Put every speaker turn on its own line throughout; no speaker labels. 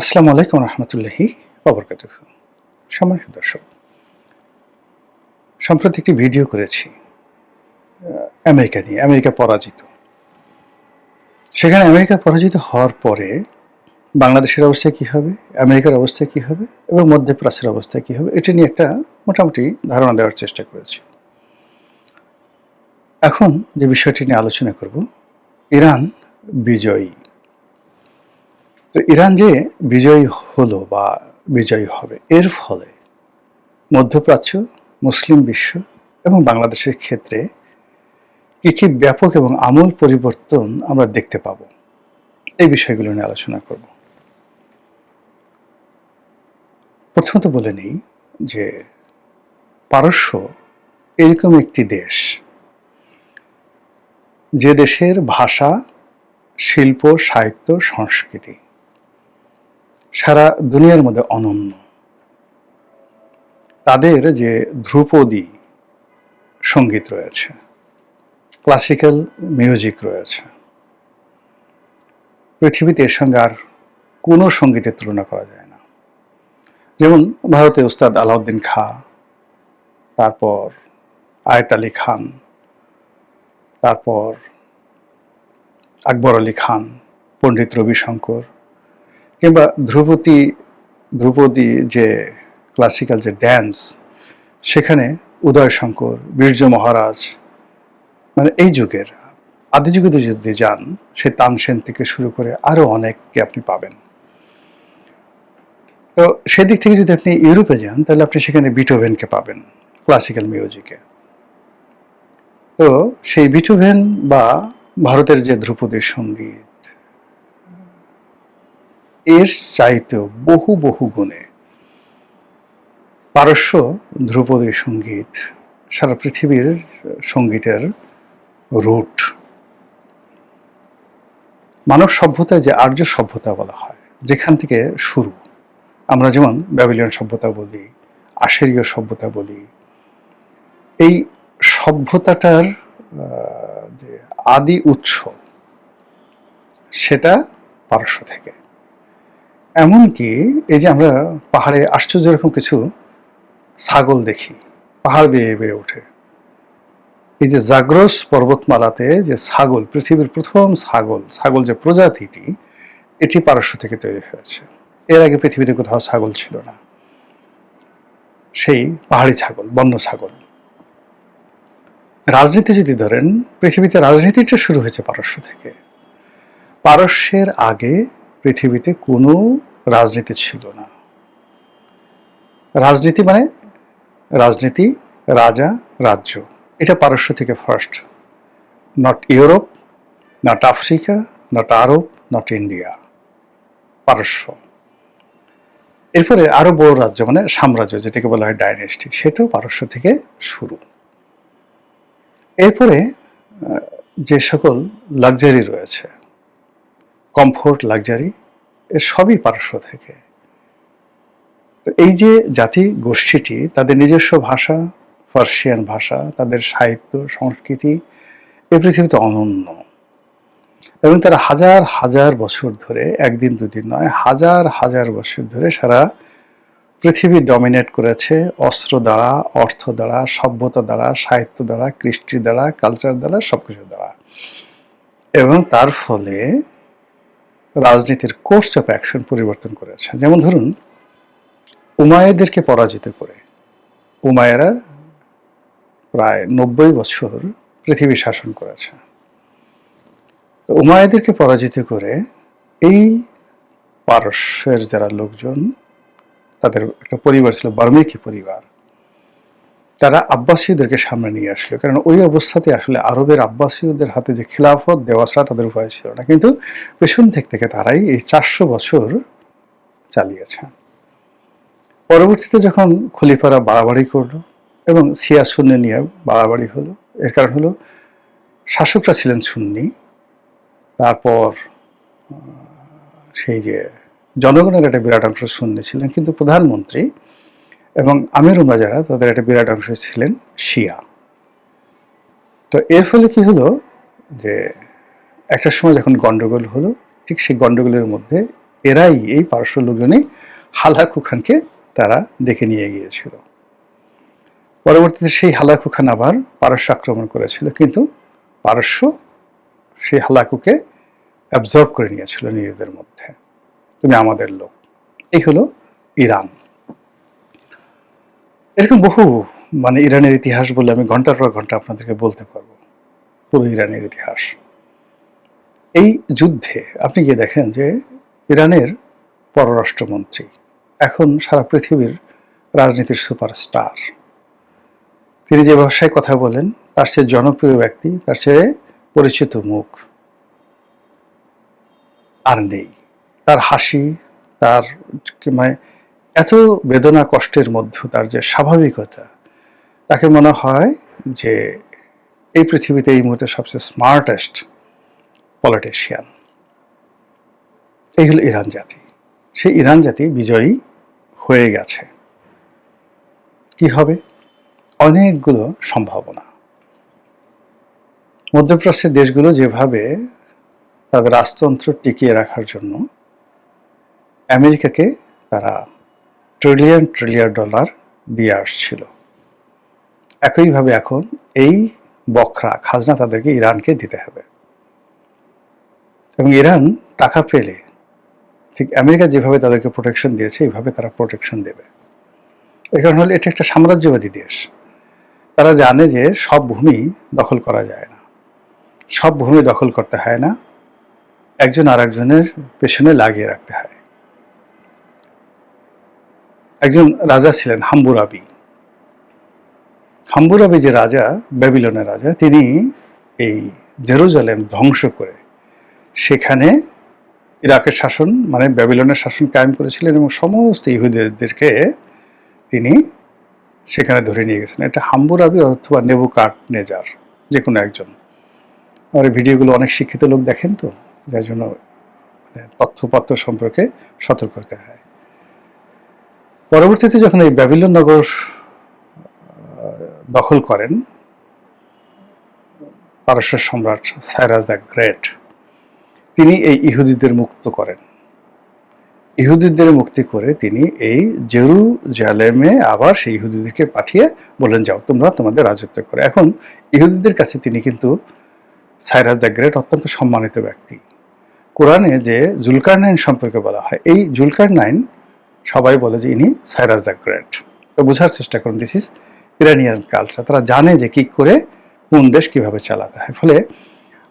আসসালামু আলাইকুম রহমতুল্লাহি ওয়া বারাকাতুহু। সম্মানিত দর্শক, সম্প্রতি একটি ভিডিও করেছি আমেরিকা নিয়ে, আমেরিকা পরাজিত। সেখানে আমেরিকা পরাজিত হওয়ার পরে বাংলাদেশের অবস্থা কী হবে, আমেরিকার অবস্থা কী হবে এবং মধ্যপ্রাচ্যের অবস্থা কী হবে, এটা নিয়ে একটা মোটামুটি ধারণা দেওয়ার চেষ্টা করেছি। এখন যে বিষয়টি নিয়ে আলোচনা করব, ইরান বিজয়ী। তো ইরান যে বিজয়ী হলো বা বিজয়ী হবে, এর ফলে মধ্যপ্রাচ্য, মুসলিম বিশ্ব এবং বাংলাদেশের ক্ষেত্রে কী কী ব্যাপক এবং আমূল পরিবর্তন আমরা দেখতে পাব, এই বিষয়গুলো নিয়ে আলোচনা করব। প্রথমত বলে নিই যে পারস্য এরকম একটি দেশ, যে দেশের ভাষা, শিল্প, সাহিত্য, সংস্কৃতি সারা দুনিয়ার মধ্যে অনন্য। তাদের যে ধ্রুপদী সঙ্গীত রয়েছে, ক্লাসিক্যাল মিউজিক রয়েছে, পৃথিবীতে এর সঙ্গে আর কোনো সঙ্গীতের তুলনা করা যায় না। যেমন ভারতে উস্তাদ আলাউদ্দিন খাঁ, তারপর আয়েত আলী খান, তারপর আকবর আলী খান, পণ্ডিত রবিশঙ্কর, কিংবা ধ্রুপদী যে ক্লাসিক্যাল যে ড্যান্স, সেখানে উদয় শঙ্কর, বীর্য মহারাজ, মানে এই যুগের আদি যুগে যদি যান, সে তানসেন থেকে শুরু করে আরও অনেককে আপনি পাবেন। তো সেদিক থেকে যদি আপনি ইউরোপে যান, তাহলে আপনি সেখানে বিটোভেনকে পাবেন ক্লাসিক্যাল মিউজিকে। তো সেই বিটোভেন বা ভারতের যে ধ্রুপদী সঙ্গীত, এর চাইতেও বহু বহু গুণে পারস্য ধ্রুপদী সঙ্গীত সারা পৃথিবীর সঙ্গীতের রুট। মানব সভ্যতায় যে আর্য সভ্যতা বলা হয়, যেখান থেকে শুরু, আমরা যেমন ব্যাবিলিয়ন সভ্যতা বলি, আশেরীয় সভ্যতা বলি, এই সভ্যতাটার যে আদি উৎস, সেটা পারস্য থেকে। এমনকি এই যে আমরা পাহাড়ে আশ্চর্য রকম কিছু ছাগল দেখি, পাহাড় বেয়ে বেয়ে ওঠে, এই যে জাগ্রস পর্বতমালাতে যে ছাগল, পৃথিবীর প্রথম ছাগল যে প্রজাতিটি, এটি পারস্য থেকে তৈরি হয়েছে। এর আগে পৃথিবীতে কোথাও ছাগল ছিল না, সেই পাহাড়ি ছাগল, বন্য ছাগল। রাজনীতি যদি ধরেন, পৃথিবীতে রাজনীতিটা শুরু হয়েছে পারস্য থেকে। পারস্যের আগে পৃথিবীতে কোনো রাজনীতি ছিল না। রাজনীতি মানে রাজনীতি, রাজা, রাজ্য, এটা পারস্য থেকে first. Not Europe, not Africa, not Arab, not India, পারস্য। এরপরে আরো বড় রাজ্য মানে সাম্রাজ্য, যেটাকে বলা হয় ডাইনেস্টি, সেটাও পারস্য থেকে শুরু। এরপরে যে সকল লাক্সারি রয়েছে, কমফোর্ট, লাক্সারি, এর সবই পারস্য থেকে। তো এই যে জাতি গোষ্ঠীটি, তাদের নিজস্ব ভাষা, পার্সিয়ান ভাষা, তাদের সাহিত্য, সংস্কৃতি এ পৃথিবীতে অনন্য। এবং তারা হাজার হাজার বছর ধরে, একদিন দুদিন নয়, হাজার হাজার বছর ধরে সারা পৃথিবী ডমিনেট করেছে অস্ত্র দ্বারা, অর্থ দ্বারা, সভ্যতা দ্বারা, সাহিত্য দ্বারা, কৃষ্টি দ্বারা, কালচার দ্বারা, সবকিছু দ্বারা। এবং তার ফলে রাজনীতির কোর্স অফ অ্যাকশন পরিবর্তন করেছে। যেমন ধরুন, উমাইয়াদেরকে পরাজিত করে, উমাইয়ারা প্রায় 90 বছর পৃথিবী শাসন করেছে। তো উমাইয়াদেরকে পরাজিত করে এই পারস্যের যারা লোকজন, তাদের একটা পরিবার ছিল বার্মেকি পরিবার, তারা আব্বাসীয়দেরকে সামনে নিয়ে আসলো। কারণ ওই অবস্থাতে আসলে আরবের আব্বাসীয়দের হাতে যে খিলাফত দেওয়া ছাড়া তাদের উপায় ছিল না। কিন্তু পেছন থেকে তারাই এই 400 বছর চালিয়েছে। পরবর্তীতে যখন খলিফারা বাড়াবাড়ি করলো এবং শিয়া সুন্নি নিয়ে বাড়াবাড়ি হলো, এর কারণ হলো শাসকরা ছিলেন সুন্নি, তারপর সেই যে জনগণের একটা বিরাট অংশ সুন্নি ছিলেন, কিন্তু প্রধানমন্ত্রী এবং আমির উমরা যারা, তাদের একটা বিরাট অংশ ছিলেন শিয়া। তো এর ফলে কি হলো যে একটা সময় যখন গন্ডগোল হলো, ঠিক সেই গন্ডগোলের মধ্যে এরাই, এই পারস্য লোকজনই হালাকু খানকে তারা ডেকে নিয়ে গিয়েছিল। পরবর্তীতে সেই হালাকু খান আবার পারস্য আক্রমণ করেছিল, কিন্তু পারস্য সেই হালাকুকে অ্যাবজর্ব করে নিয়েছিল নিজেদের মধ্যে, তুমি আমাদের লোক। এই হলো ইরান। এরকম বহু ইরানের ইতিহাস বলে আমি ঘন্টার পর ঘন্টা আপনাদেরকে বলতে পারবো, পুরো ইরানের ইতিহাস। এই যুদ্ধে আপনি গিয়ে দেখেন যে ইরানের পররাষ্ট্রমন্ত্রী এখন সারা পৃথিবীর রাজনীতির সুপারস্টার। তিনি যে ভাষায় কথা বলেন, তার চেয়ে জনপ্রিয় ব্যক্তি, তার চেয়ে পরিচিত মুখ আর নেই। তার হাসি, তার এত বেদনা কষ্টের মধ্যে তার যে স্বাভাবিকতা, তাকে মনে হয় যে এই পৃথিবীতে এই মুহূর্তে সবচেয়ে স্মার্টেস্ট পলিটিশিয়ান। এই হলো ইরান জাতি। সেই ইরান জাতি বিজয়ী হয়ে গেছে। কি হবে? অনেকগুলো সম্ভাবনা। মধ্যপ্রাচ্যের দেশগুলো যেভাবে তাদের রাজতন্ত্র টিকিয়ে রাখার জন্য আমেরিকাকে তারা ট্রিলিয়ন ট্রিলিয়ন ডলার দিয়ে আসছিল, একইভাবে এখন এই বখরা খাজনা তাদেরকে ইরানকে দিতে হবে। এবং ইরান টাকা পেলে ঠিক আমেরিকা যেভাবে তাদেরকে প্রোটেকশন দিয়েছে এইভাবে তারা প্রোটেকশন দেবে। এর কারণ হলো এটা একটা সাম্রাজ্যবাদী দেশ। তারা জানে যে সব ভূমি দখল করা যায় না, সব ভূমি দখল করতে হয় না, একজন আর একজনের পেছনে লাগিয়ে রাখতে হয়। একজন রাজা ছিলেন হাম্বুরাবি। হাম্বুরাবি যে রাজা, ব্যাবিলনের রাজা, তিনি এই জেরুজালেম ধ্বংস করে সেখানে ইরাকের শাসন ব্যাবিলনের শাসন কায়েম করেছিলেন এবং সমস্ত ইহুদিদেরকে তিনি সেখানে ধরে নিয়ে গেছেন। এটা হাম্বুরাবি অথবা নেবুকাদনেজার, যে কোনো একজন। আমার ভিডিওগুলো অনেক শিক্ষিত লোক দেখেন, তো যার জন্য তথ্যপত্র সম্পর্কে সতর্ক করতে হয়। পরবর্তীতে যখন এই ব্যাবিলন নগর দখল করেন পারস্য সম্রাট সাইরাস দ্য গ্রেট, তিনি এই ইহুদিদের মুক্ত করেন। ইহুদিদের মুক্তি করে তিনি এই জেরুজালেমে আবার সেই ইহুদিদেরকে পাঠিয়ে বলেন, যাও তোমরা তোমাদের রাজত্ব করো। এখন ইহুদিদের কাছে তিনি কিন্তু সাইরাস দ্য গ্রেট অত্যন্ত সম্মানিত ব্যক্তি। কোরআনে যে জুলকারনাইন সম্পর্কে বলা হয়, এই জুলকারনাইন সবাই বলে যে ইনি সাইরাস দ্য গ্রেট। তো বোঝার চেষ্টা করুন, দিস ইজ ইরানিয়ান কালচার। তারা জানে যে কি করে কোন দেশ কিভাবে চালাতে হয়। ফলে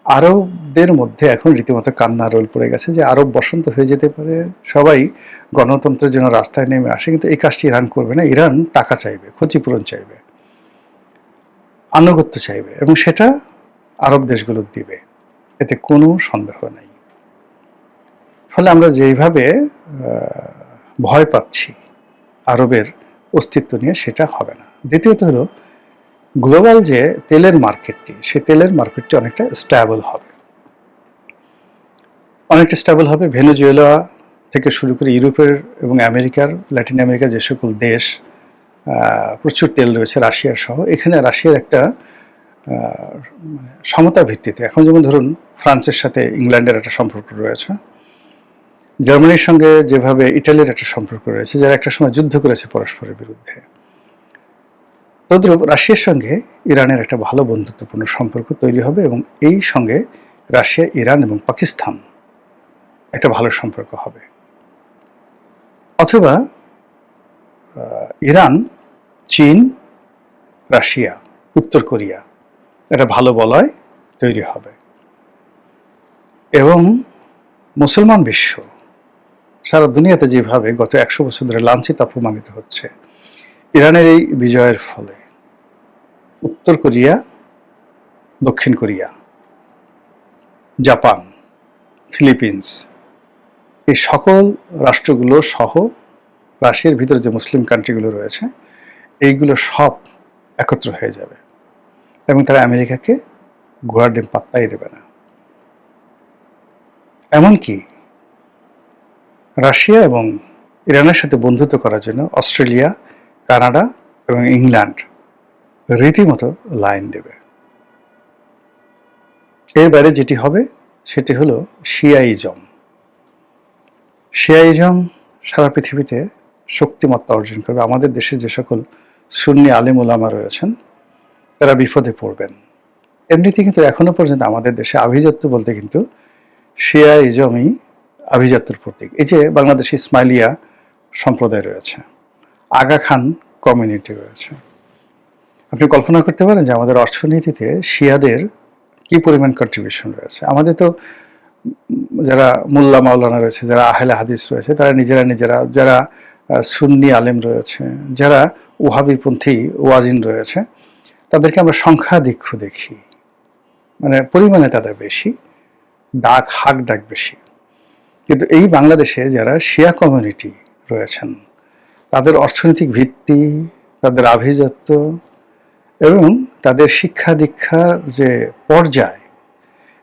আরবদের মধ্যে এখন রীতিমতো কান্না রোল পড়ে গেছে যে আরব বসন্ত হয়ে যেতে পারে, সবাই গণতন্ত্রের জন্য রাস্তায় নেমে আসে। কিন্তু এই কাজটি ইরান করবে না। ইরান টাকা চাইবে, ক্ষতিপূরণ চাইবে, আনুগত্য চাইবে, এবং সেটা আরব দেশগুলো দিবে, এতে কোনো সন্দেহ নেই। ফলে আমরা যেইভাবে ভয় পাচ্ছি আরবের অস্তিত্ব নিয়ে, সেটা হবে না। দ্বিতীয়ত হলো গ্লোবাল যে তেলের মার্কেটটি, সেই তেলের মার্কেটটি অনেকটা স্ট্যাবল হবে। অনেকটা স্ট্যাবল হবে। ভেনেজুয়েলা থেকে শুরু করে ইউরোপের এবং আমেরিকার, ল্যাটিন আমেরিকার যে সকল দেশ প্রচুর তেল রয়েছে, রাশিয়ার সহ, এখানে রাশিয়ার একটা সমতা ভিত্তিতে, এখন যেমন ধরুন ফ্রান্সের সাথে ইংল্যান্ডের একটা সম্পর্ক রয়েছে, জার্মানির সঙ্গে যেভাবে ইটালির একটা সম্পর্ক রয়েছে, যারা একটা সময় যুদ্ধ করেছে পরস্পরের বিরুদ্ধে, তদ্রূপ রাশিয়ার সঙ্গে ইরানের একটা ভালো বন্ধুত্বপূর্ণ সম্পর্ক তৈরি হবে, এবং এই সঙ্গে রাশিয়া, ইরান এবং পাকিস্তান একটা ভালো সম্পর্ক হবে। অথবা ইরান, চীন, রাশিয়া, উত্তর কোরিয়া একটা ভালো বলয় তৈরি হবে। এবং মুসলমান বিশ্ব সারা দুনিয়াতে যেভাবে গত 100 বছর ধরে লাঞ্ছিত অপমানিত হচ্ছে, ইরানের এই বিজয়ের ফলে উত্তর কোরিয়া, দক্ষিণ কোরিয়া, জাপান, ফিলিপিন্স, এই সকল রাষ্ট্রগুলো সহ রাশিয়ার ভিতরে যে মুসলিম কান্ট্রিগুলো রয়েছে, এইগুলো সব একত্র হয়ে যাবে এবং তারা আমেরিকাকে ঘোড়ার ডিম পাত্তাই দেবে না। এমনকি রাশিয়া এবং ইরানের সাথে বন্ধুত্ব করার জন্য অস্ট্রেলিয়া, কানাডা এবং ইংল্যান্ড রীতিমতো লাইন দেবে। এর বাইরে যেটি হবে সেটি হলো শিয়াইজম। শিয়াইজম সারা পৃথিবীতে শক্তিমত্তা অর্জন করবে। আমাদের দেশে যে সকল সুন্নি আলেম ওলামা রয়েছেন তারা বিপদে পড়বেন। এমনিতে কিন্তু এখনো পর্যন্ত আমাদের দেশে আভিজাত্য বলতে কিন্তু শিয়াইজমই আভিজাত্যের প্রতীক। এই যে বাংলাদেশে ইসমাইলিয়া সম্প্রদায় রয়েছে, আগা খান কমিউনিটি রয়েছে, আপনি কল্পনা করতে পারেন যে আমাদের অর্থনীতিতে শিয়াদের কি পরিমাণ কন্ট্রিবিউশন রয়েছে। আমাদের তো যারা মোল্লা মাওলানা রয়েছে, যারা আহলে হাদিস রয়েছে, তারা নিজেরা, যারা সুন্নি আলেম রয়েছে, যারা ওয়াহাবিপন্থী ওয়াজিন রয়েছে, তাদেরকে আমরা সংখ্যাধিক্য দেখি, মানে পরিমাণে তাদের বেশি, হাক ডাক বেশি। কিন্তু এই বাংলাদেশে যারা শিয়া কমিউনিটি রয়েছেন, তাদের অর্থনৈতিক ভিত্তি, তাদের আভিজাত্য এবং তাদের শিক্ষা দীক্ষার যে পর্যায়,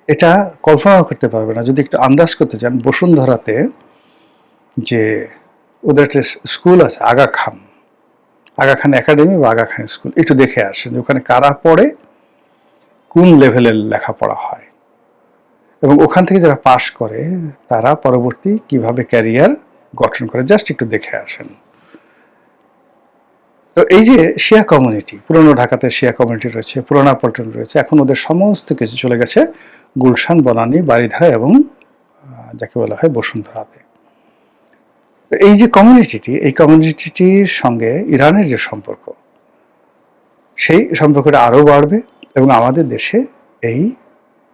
এটা কল্পনা করতে পারবে না। যদি একটু আন্দাজ করতে চান, বসুন্ধরাতে যে ওদের একটা স্কুল আছে আগা খান একাডেমি বা আগা খান স্কুল, একটু দেখে আসেন যে ওখানে কারা পড়ে, কোন লেভেলের লেখাপড়া হয়, এবং ওখান থেকে যারা পাশ করে তারা পরবর্তী কিভাবে ক্যারিয়ার গঠন করে, জাস্ট একটু দেখে আসেন। তো এই যে শিয়া কমিউনিটি, পুরনো ঢাকাতে শিয়া কমিউনিটি রয়েছে, পুরোনো পল্টন রয়েছে, এখন ওদের সমস্ত কিছু চলে গেছে গুলশান, বনানী, বারিধারা এবং যাকে বলা হয় বসুন্ধরাতে। এই যে কমিউনিটিটি, এই কমিউনিটিটির সঙ্গে ইরানের যে সম্পর্ক, সেই সম্পর্কটা আরও বাড়বে এবং আমাদের দেশে এই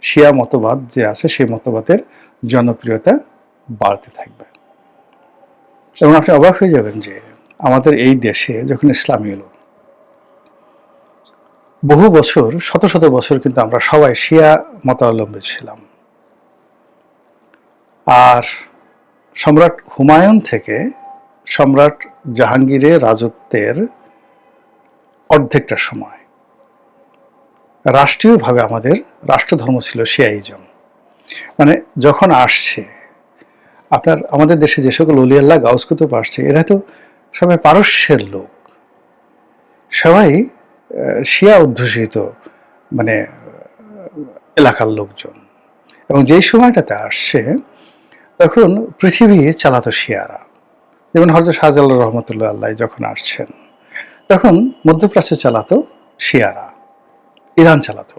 শিয়া মতবাদ যে আছে সেই মতবাদের জনপ্রিয়তা বাড়তে থাকবে। এবং আপনি অবাক হয়ে যাবেন যে আমাদের এই দেশে যখন ইসলাম এলো, বহু বছর, শত শত বছর কিন্তু আমরা সবাই শিয়া মতাবলম্বী ছিলাম। আর সম্রাট হুমায়ুন থেকে সম্রাট জাহাঙ্গীরের রাজত্বের অর্ধেকটা সময় রাষ্ট্রীয়ভাবে আমাদের রাষ্ট্রধর্ম ছিল শিয়াইজম। মানে যখন আসছে আপনার আমাদের দেশে যে সকল অলিয়াল্লাহ গাউস কুতুব আসছে, এরা তো সবাই পারস্যের লোক, সবাই শিয়া অধ্যুষিত মানে এলাকার লোকজন। এবং যেই সময়টাতে আসছে তখন পৃথিবী চালাতো শিয়ারা। যেমন হযরত শাহজালাল রহমতুল্লাহ আল্লাহ যখন আসছেন, তখন মধ্যপ্রাচ্য চালাতো শিয়ারা, ইরান চালাতো।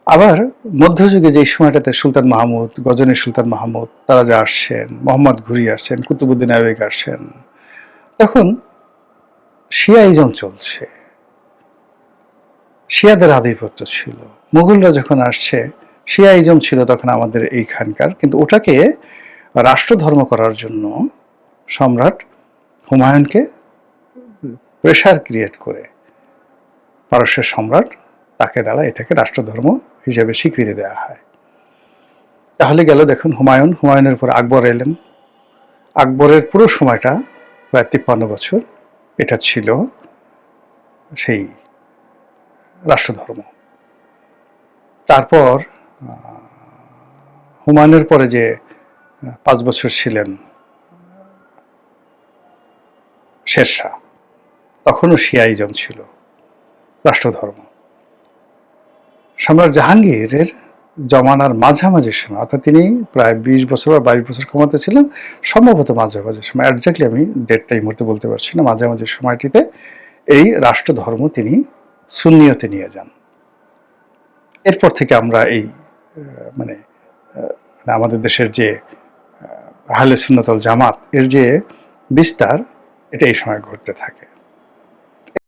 আবার মধ্যযুগে যে সময়টাতে সুলতান মাহমুদ, গজনী সুলতান মাহমুদ, তারা যে আসছেন, মোহাম্মদ ঘুরি আসছেন, কুতুবুদ্দিন আইবেক আসছেন, তখন শিয়াইজম চলছে, শিয়াদের আধিপত্য ছিল। মুঘলরা যখন আসছে, শিয়াইজম ছিল তখন আমাদের এইখানকার, কিন্তু ওটাকে রাষ্ট্রধর্ম করার জন্য সম্রাট হুমায়ুনকে প্রেশার ক্রিয়েট করে পারস্যের সম্রাট তাকে দ্বারা এটাকে রাষ্ট্রধর্ম হিসেবে স্বীকৃতি দেওয়া হয়। তাহলে গেল দেখুন হুমায়ুনের পর আকবর এলেন। আকবরের পুরো সময়টা প্রায় 53 বছর এটা ছিল সেই রাষ্ট্রধর্ম। তারপর হুমায়ুনের পরে যে 5 বছর ছিলেন শেরশাহ, তখনও শিয়াইজম ছিল রাষ্ট্রধর্ম। সম্রাট জাহাঙ্গীরের জমানার মাঝামাঝি সময়, অর্থাৎ তিনি প্রায় 20 বছর বা 22 বছর ক্ষমতা ছিলেন, সম্ভবত মাঝামাঝি সময়, একজাক্টলি আমি ডেটটা এই মুহূর্তে বলতে পারছি না, মাঝামাঝি সময়টিতে এই রাষ্ট্রধর্ম তিনি সুন্নিয়তে নিয়ে যান। এরপর থেকে আমরা এই মানে আমাদের দেশের যে আহলে সুন্নাত ওয়াল জামাত এর যে বিস্তার, এটা এই সময় ঘটতে থাকে।